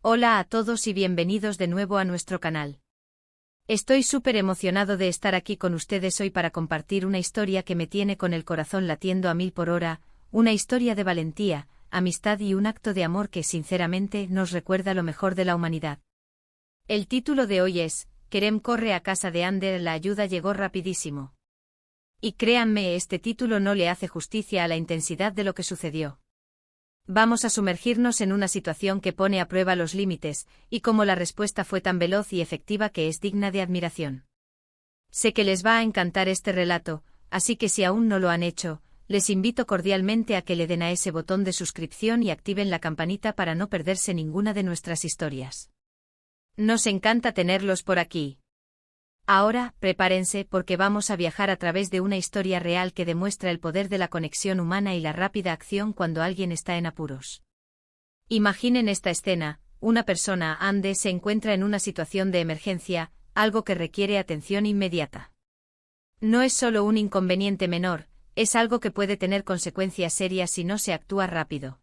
Hola a todos y bienvenidos de nuevo a nuestro canal. Estoy súper emocionado de estar aquí con ustedes hoy para compartir una historia que me tiene con el corazón latiendo a 1000 por hora, una historia de valentía, amistad y un acto de amor que sinceramente nos recuerda lo mejor de la humanidad. El título de hoy es, Kerem corre a casa de Ander, la ayuda llegó rapidísimo. Y créanme, este título no le hace justicia a la intensidad de lo que sucedió. Vamos a sumergirnos en una situación que pone a prueba los límites, y como la respuesta fue tan veloz y efectiva que es digna de admiración. Sé que les va a encantar este relato, así que si aún no lo han hecho, les invito cordialmente a que le den a ese botón de suscripción y activen la campanita para no perderse ninguna de nuestras historias. Nos encanta tenerlos por aquí. Ahora, prepárense porque vamos a viajar a través de una historia real que demuestra el poder de la conexión humana y la rápida acción cuando alguien está en apuros. Imaginen esta escena, una persona, Ande, se encuentra en una situación de emergencia, algo que requiere atención inmediata. No es solo un inconveniente menor, es algo que puede tener consecuencias serias si no se actúa rápido.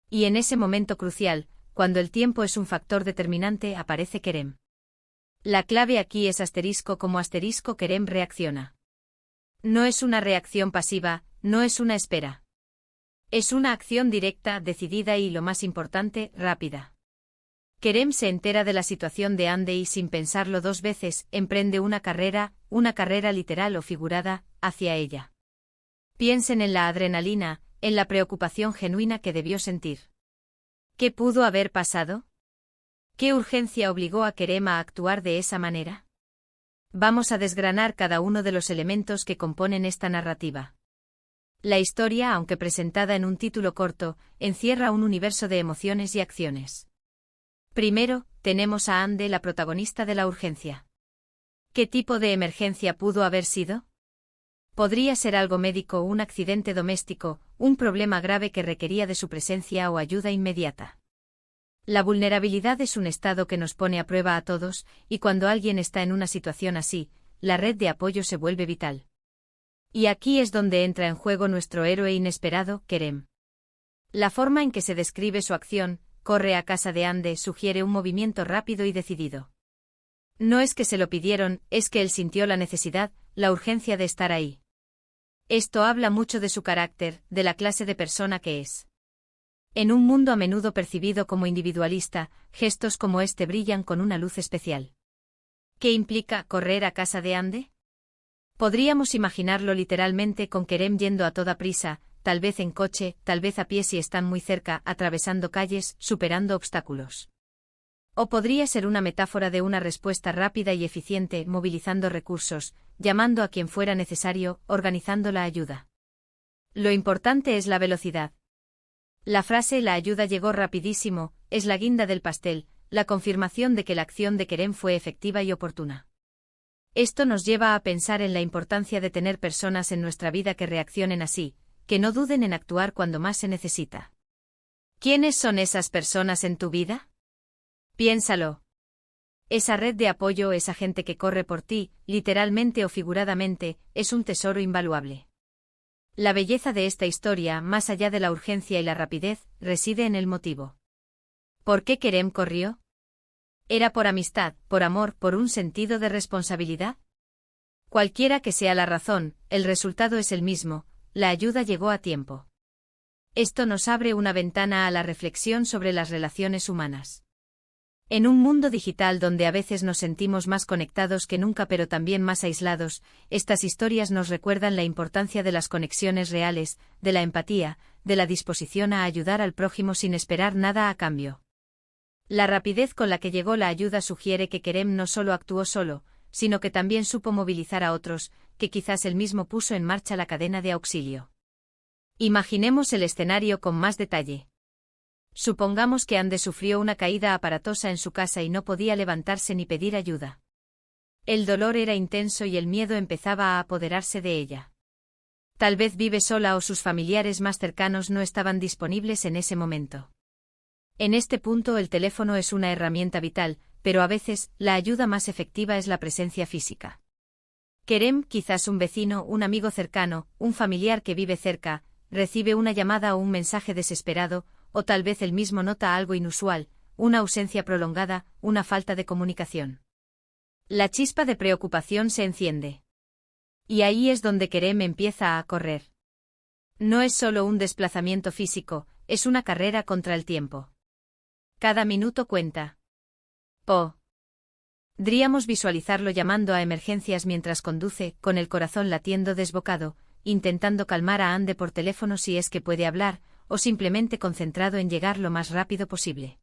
Y en ese momento crucial, cuando el tiempo es un factor determinante, aparece Kerem. La clave aquí es Kerem reacciona. No es una reacción pasiva, no es una espera. Es una acción directa, decidida y, lo más importante, rápida. Kerem se entera de la situación de Ande y sin pensarlo dos veces, emprende una carrera literal o figurada, hacia ella. Piensen en la adrenalina, en la preocupación genuina que debió sentir. ¿Qué pudo haber pasado? ¿Qué urgencia obligó a Kerem a actuar de esa manera? Vamos a desgranar cada uno de los elementos que componen esta narrativa. La historia, aunque presentada en un título corto, encierra un universo de emociones y acciones. Primero, tenemos a Ande, la protagonista de la urgencia. ¿Qué tipo de emergencia pudo haber sido? Podría ser algo médico, un accidente doméstico, un problema grave que requería de su presencia o ayuda inmediata. La vulnerabilidad es un estado que nos pone a prueba a todos, y cuando alguien está en una situación así, la red de apoyo se vuelve vital. Y aquí es donde entra en juego nuestro héroe inesperado, Kerem. La forma en que se describe su acción, corre a casa de Ande, sugiere un movimiento rápido y decidido. No es que se lo pidieron, es que él sintió la necesidad, la urgencia de estar ahí. Esto habla mucho de su carácter, de la clase de persona que es. En un mundo a menudo percibido como individualista, gestos como este brillan con una luz especial. ¿Qué implica correr a casa de Ande? Podríamos imaginarlo literalmente con Kerem yendo a toda prisa, tal vez en coche, tal vez a pie si están muy cerca, atravesando calles, superando obstáculos. O podría ser una metáfora de una respuesta rápida y eficiente, movilizando recursos, llamando a quien fuera necesario, organizando la ayuda. Lo importante es la velocidad. La frase «la ayuda llegó rapidísimo» es la guinda del pastel, la confirmación de que la acción de Kerem fue efectiva y oportuna. Esto nos lleva a pensar en la importancia de tener personas en nuestra vida que reaccionen así, que no duden en actuar cuando más se necesita. ¿Quiénes son esas personas en tu vida? Piénsalo. Esa red de apoyo, esa gente que corre por ti, literalmente o figuradamente, es un tesoro invaluable. La belleza de esta historia, más allá de la urgencia y la rapidez, reside en el motivo. ¿Por qué Kerem corrió? ¿Era por amistad, por amor, por un sentido de responsabilidad? Cualquiera que sea la razón, el resultado es el mismo, la ayuda llegó a tiempo. Esto nos abre una ventana a la reflexión sobre las relaciones humanas. En un mundo digital donde a veces nos sentimos más conectados que nunca pero también más aislados, estas historias nos recuerdan la importancia de las conexiones reales, de la empatía, de la disposición a ayudar al prójimo sin esperar nada a cambio. La rapidez con la que llegó la ayuda sugiere que Kerem no solo actuó solo, sino que también supo movilizar a otros, que quizás él mismo puso en marcha la cadena de auxilio. Imaginemos el escenario con más detalle. Supongamos que Ande sufrió una caída aparatosa en su casa y no podía levantarse ni pedir ayuda. El dolor era intenso y el miedo empezaba a apoderarse de ella. Tal vez vive sola o sus familiares más cercanos no estaban disponibles en ese momento. En este punto el teléfono es una herramienta vital, pero a veces, la ayuda más efectiva es la presencia física. Kerem, quizás un vecino, un amigo cercano, un familiar que vive cerca, recibe una llamada o un mensaje desesperado, o tal vez él mismo nota algo inusual, una ausencia prolongada, una falta de comunicación. La chispa de preocupación se enciende. Y ahí es donde Kerem empieza a correr. No es solo un desplazamiento físico, es una carrera contra el tiempo. Cada minuto cuenta. Podríamos visualizarlo llamando a emergencias mientras conduce, con el corazón latiendo desbocado, intentando calmar a Ande por teléfono si es que puede hablar, o simplemente concentrado en llegar lo más rápido posible.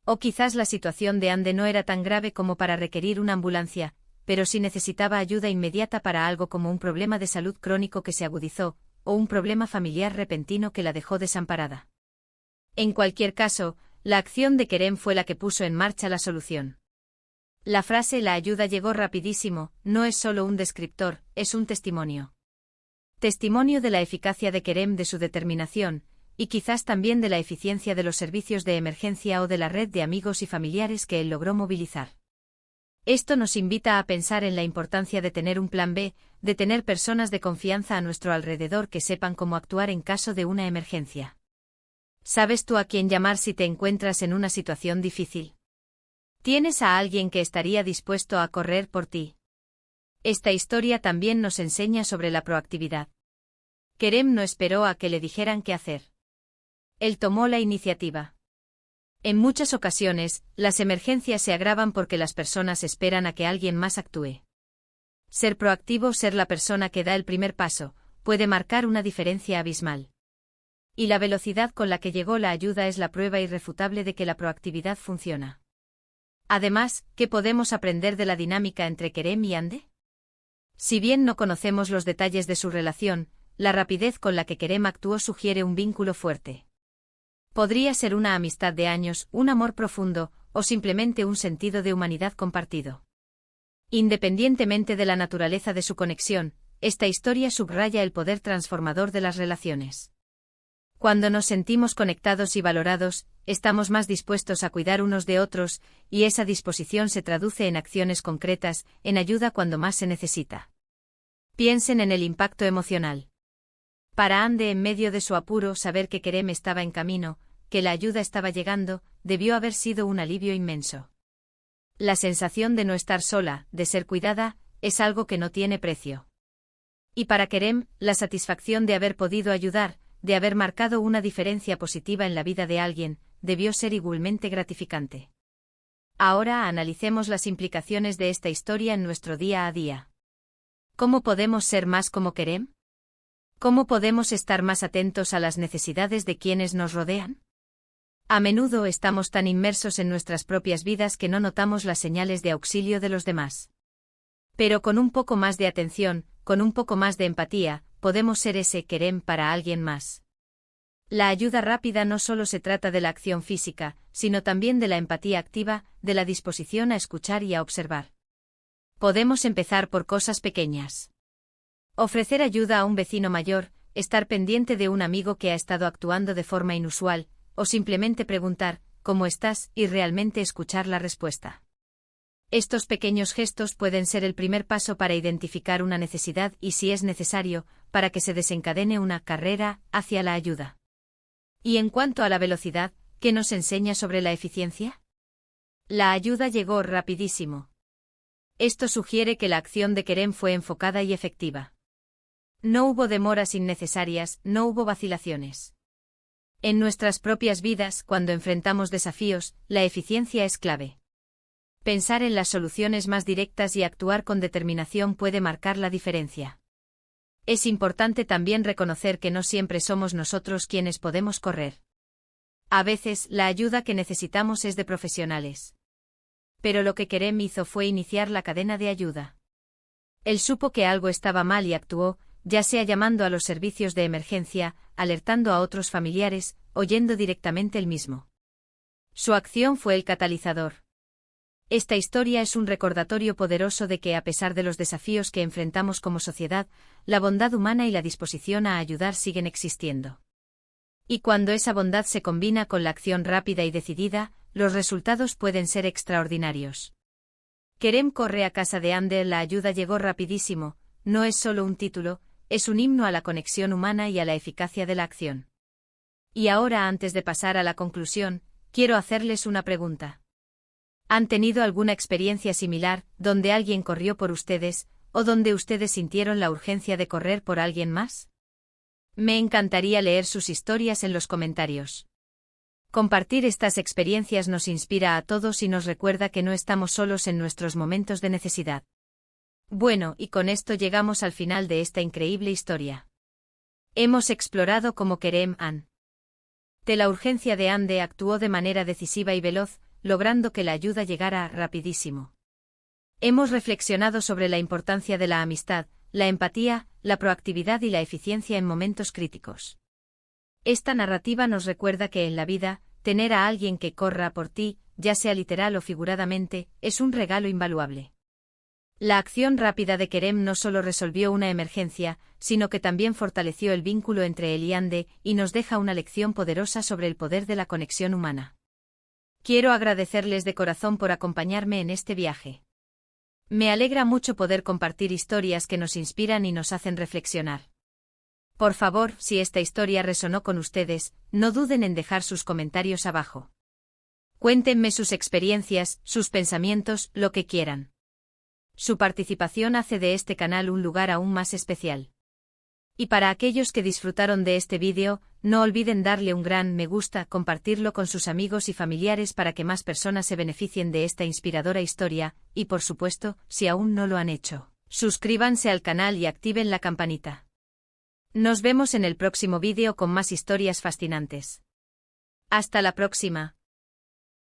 O quizás la situación de Ande no era tan grave como para requerir una ambulancia, pero sí necesitaba ayuda inmediata para algo como un problema de salud crónico que se agudizó, o un problema familiar repentino que la dejó desamparada. En cualquier caso, la acción de Kerem fue la que puso en marcha la solución. La frase "la ayuda llegó rapidísimo" no es solo un descriptor, es un testimonio. Testimonio de la eficacia de Kerem, de su determinación, y quizás también de la eficiencia de los servicios de emergencia o de la red de amigos y familiares que él logró movilizar. Esto nos invita a pensar en la importancia de tener un plan B, de tener personas de confianza a nuestro alrededor que sepan cómo actuar en caso de una emergencia. ¿Sabes tú a quién llamar si te encuentras en una situación difícil? ¿Tienes a alguien que estaría dispuesto a correr por ti? Esta historia también nos enseña sobre la proactividad. Kerem no esperó a que le dijeran qué hacer. Él tomó la iniciativa. En muchas ocasiones, las emergencias se agravan porque las personas esperan a que alguien más actúe. Ser proactivo, ser la persona que da el primer paso, puede marcar una diferencia abismal. Y la velocidad con la que llegó la ayuda es la prueba irrefutable de que la proactividad funciona. Además, ¿qué podemos aprender de la dinámica entre Kerem y Ande? Si bien no conocemos los detalles de su relación, la rapidez con la que Kerem actuó sugiere un vínculo fuerte. Podría ser una amistad de años, un amor profundo, o simplemente un sentido de humanidad compartido. Independientemente de la naturaleza de su conexión, esta historia subraya el poder transformador de las relaciones. Cuando nos sentimos conectados y valorados, estamos más dispuestos a cuidar unos de otros, y esa disposición se traduce en acciones concretas, en ayuda cuando más se necesita. Piensen en el impacto emocional. Para Ande, en medio de su apuro, saber que Kerem estaba en camino, que la ayuda estaba llegando, debió haber sido un alivio inmenso. La sensación de no estar sola, de ser cuidada, es algo que no tiene precio. Y para Kerem, la satisfacción de haber podido ayudar, de haber marcado una diferencia positiva en la vida de alguien, debió ser igualmente gratificante. Ahora analicemos las implicaciones de esta historia en nuestro día a día. ¿Cómo podemos ser más como Kerem? ¿Cómo podemos estar más atentos a las necesidades de quienes nos rodean? A menudo estamos tan inmersos en nuestras propias vidas que no notamos las señales de auxilio de los demás. Pero con un poco más de atención, con un poco más de empatía, podemos ser ese Kerem para alguien más. La ayuda rápida no solo se trata de la acción física, sino también de la empatía activa, de la disposición a escuchar y a observar. Podemos empezar por cosas pequeñas. Ofrecer ayuda a un vecino mayor, estar pendiente de un amigo que ha estado actuando de forma inusual, o simplemente preguntar, ¿cómo estás?, y realmente escuchar la respuesta. Estos pequeños gestos pueden ser el primer paso para identificar una necesidad y, si es necesario, para que se desencadene una carrera hacia la ayuda. Y en cuanto a la velocidad, ¿qué nos enseña sobre la eficiencia? La ayuda llegó rapidísimo. Esto sugiere que la acción de Kerem fue enfocada y efectiva. No hubo demoras innecesarias, no hubo vacilaciones. En nuestras propias vidas, cuando enfrentamos desafíos, la eficiencia es clave. Pensar en las soluciones más directas y actuar con determinación puede marcar la diferencia. Es importante también reconocer que no siempre somos nosotros quienes podemos correr. A veces, la ayuda que necesitamos es de profesionales. Pero lo que Kerem hizo fue iniciar la cadena de ayuda. Él supo que algo estaba mal y actuó, ya sea llamando a los servicios de emergencia, alertando a otros familiares, o yendo directamente él mismo. Su acción fue el catalizador. Esta historia es un recordatorio poderoso de que, a pesar de los desafíos que enfrentamos como sociedad, la bondad humana y la disposición a ayudar siguen existiendo. Y cuando esa bondad se combina con la acción rápida y decidida, los resultados pueden ser extraordinarios. Kerem corre a casa de Ande, la ayuda llegó rapidísimo, no es solo un título, es un himno a la conexión humana y a la eficacia de la acción. Y ahora, antes de pasar a la conclusión, quiero hacerles una pregunta. ¿Han tenido alguna experiencia similar, donde alguien corrió por ustedes, o donde ustedes sintieron la urgencia de correr por alguien más? Me encantaría leer sus historias en los comentarios. Compartir estas experiencias nos inspira a todos y nos recuerda que no estamos solos en nuestros momentos de necesidad. Bueno, y con esto llegamos al final de esta increíble historia. Hemos explorado cómo Kerem ante la urgencia de Ande actuó de manera decisiva y veloz, logrando que la ayuda llegara rapidísimo. Hemos reflexionado sobre la importancia de la amistad, la empatía, la proactividad y la eficiencia en momentos críticos. Esta narrativa nos recuerda que en la vida, tener a alguien que corra por ti, ya sea literal o figuradamente, es un regalo invaluable. La acción rápida de Kerem no solo resolvió una emergencia, sino que también fortaleció el vínculo entre él y Ande, y nos deja una lección poderosa sobre el poder de la conexión humana. Quiero agradecerles de corazón por acompañarme en este viaje. Me alegra mucho poder compartir historias que nos inspiran y nos hacen reflexionar. Por favor, si esta historia resonó con ustedes, no duden en dejar sus comentarios abajo. Cuéntenme sus experiencias, sus pensamientos, lo que quieran. Su participación hace de este canal un lugar aún más especial. Y para aquellos que disfrutaron de este vídeo, no olviden darle un gran me gusta, compartirlo con sus amigos y familiares para que más personas se beneficien de esta inspiradora historia, y por supuesto, si aún no lo han hecho, suscríbanse al canal y activen la campanita. Nos vemos en el próximo vídeo con más historias fascinantes. Hasta la próxima.